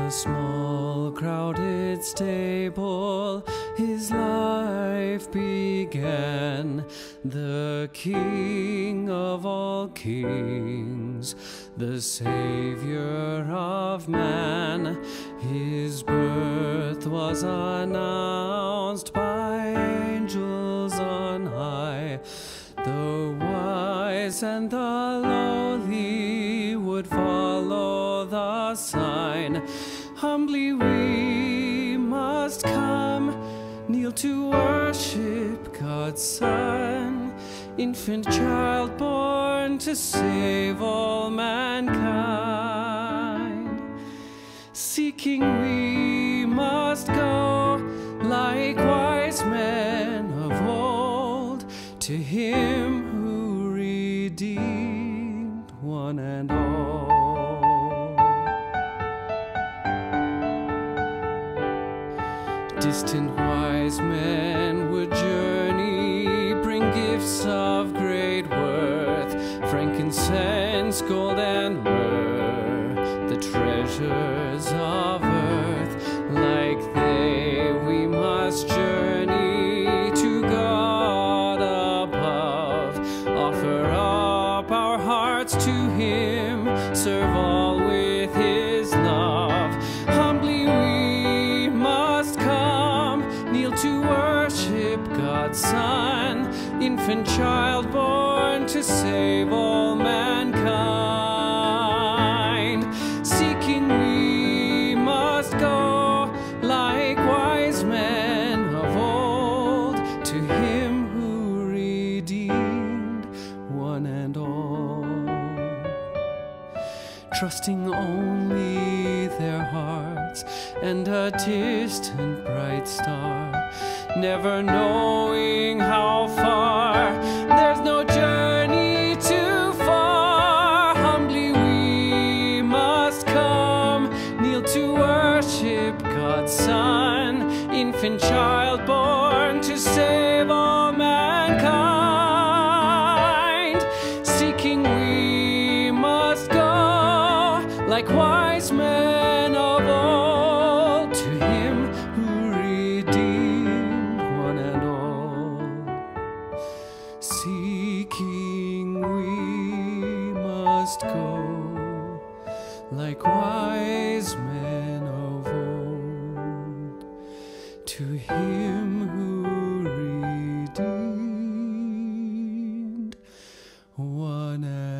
a small crowded stable his life began. The King of all kings, the Savior of man, his birth was announced by angels on high. The wise and the lowly would follow the sign. Humbly we must come, kneel to worship God's Son, infant child born to save all mankind. Seeking we must go, like wise men of old, to Him who redeemed one and all. Distant wise men would journey, bring gifts of great worth, frankincense, gold, and myrrh, the treasures of earth. Like they, we must journey to God above, offer up our hearts to Him, serve all with His love. Humbly we must come, kneel to worship God's Son, infant child born to save all mankind. Seeking we must go, like wise men of old, to Him who redeemed one and all. Trusting only their hearts and a distant bright star, never knowing how far, there's no journey too far. Humbly we must come, kneel to worship God's Son, infant child born to save all mankind. Seeking we must go, like wise men of old, to Him who redeemed one and all. Seeking we must go, like wise men of old, to Him who redeemed one and all.